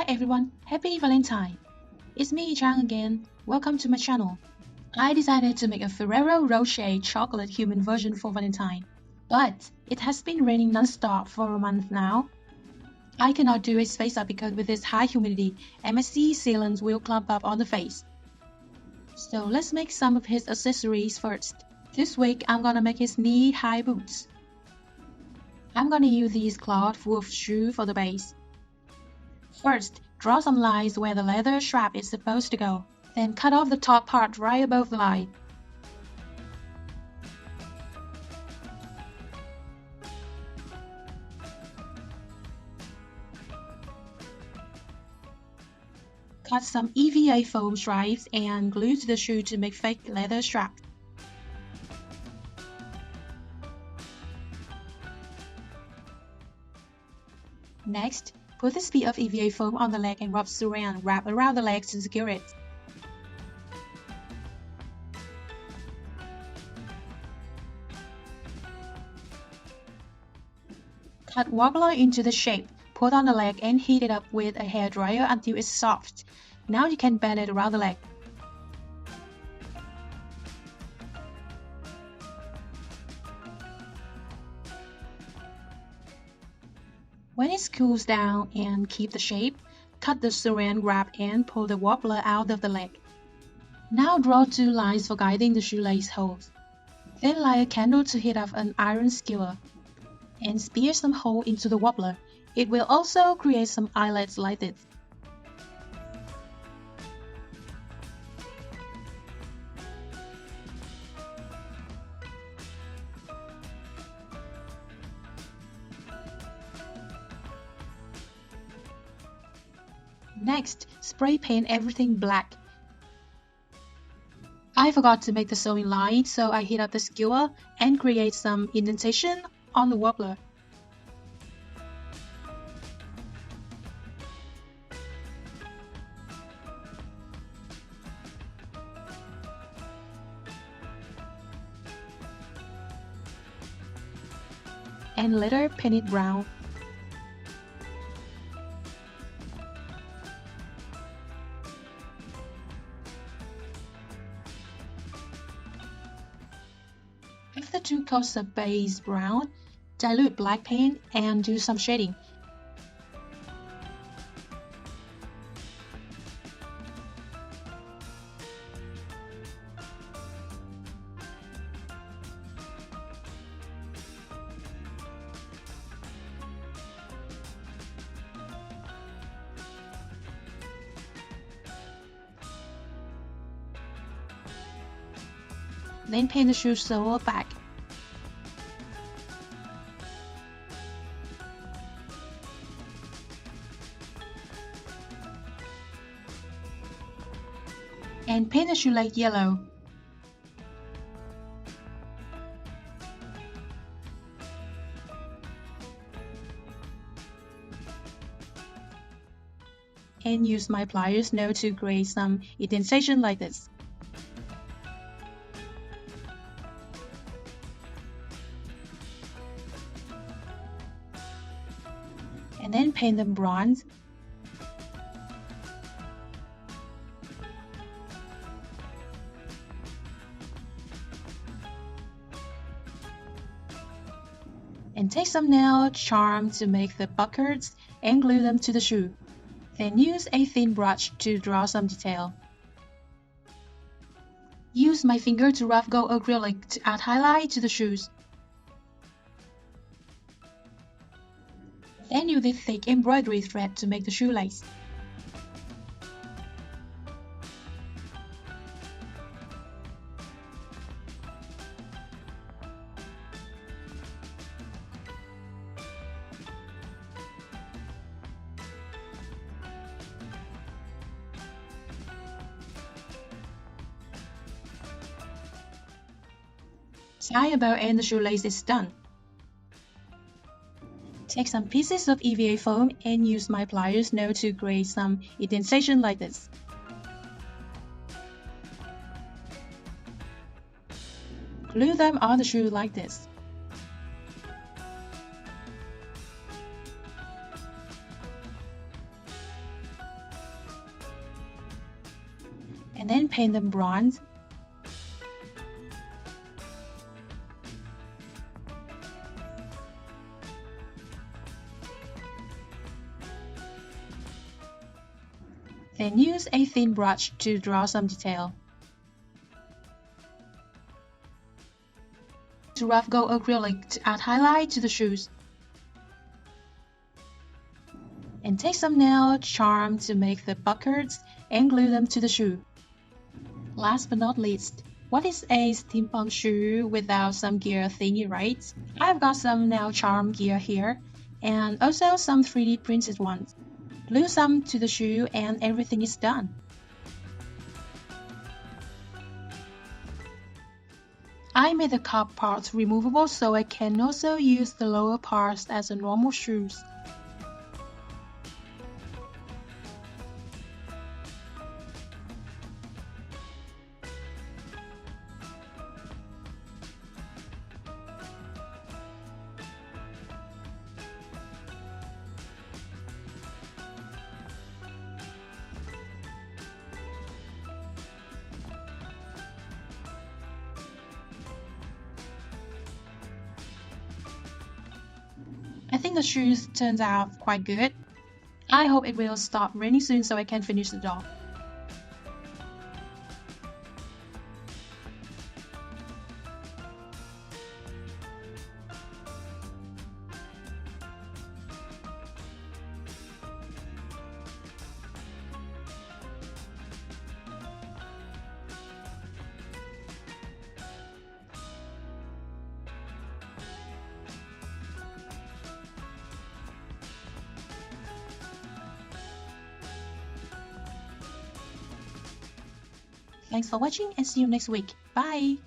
everyone, happy Valentine! It's me, Chang again. Welcome to my channel. I decided to make a Ferrero Rocher Chocolate human version for Valentine, but it has been raining non-stop for a month now. I cannot do his face up because with this high humidity, MSC sealant will clump up on the face. So let's make some of his accessories first. This week I'm gonna make his knee-high boots. I'm gonna use these cloth wolf shoe for the base. First, draw some lines where the leather strap is supposed to go. Then cut off the top part right above the line. Cut some EVA foam stripes and glue to the shoe to make fake leather straps. Next, put this piece of EVA foam on the leg and rub saran wrap around the legs to secure it. Cut wobbler into the shape, put on the leg and heat it up with a hairdryer until it's soft. Now you can bend it around the leg. When it cools down and keep the shape, cut the saran wrap and pull the wobbler out of the leg. Now draw two lines for guiding the shoelace holes. Then light a candle to heat up an iron skewer and spear some hole into the wobbler. It will also create some eyelets like this. Next, spray paint everything black. I forgot to make the sewing line, so I heat up the skewer and create some indentation on the wobbler. And later paint it brown. After two coats of base brown, dilute black paint and do some shading. Then paint the shoe sole back. And paint the shoelace yellow. And use my pliers now to create some indentation like this. And then paint them bronze. And take some nail charm to make the buckles and glue them to the shoe. Then use a thin brush to draw some detail. Use my finger to rough gold acrylic to add highlight to the shoes. Then use this thick embroidery thread to make the shoelace. Tie a bow and the shoelace is done. Take some pieces of EVA foam and use my pliers now to create some indentation like this. Glue them on the shoe like this. and then paint them bronze. Then use a thin brush to draw some detail. To rough gold acrylic to add highlight to the shoes. And take some nail charm to make the buckles and glue them to the shoe. Last but not least, what is a steampunk shoe without some gear thingy, right? I've got some nail charm gear here, and also some 3D printed ones. Glue some to the shoe and everything is done. I made the cup parts removable so I can also use the lower parts as a normal shoes. I think the shoes turned out quite good. I hope it will stop raining soon so I can finish the dog. Thanks for watching and see you next week. Bye!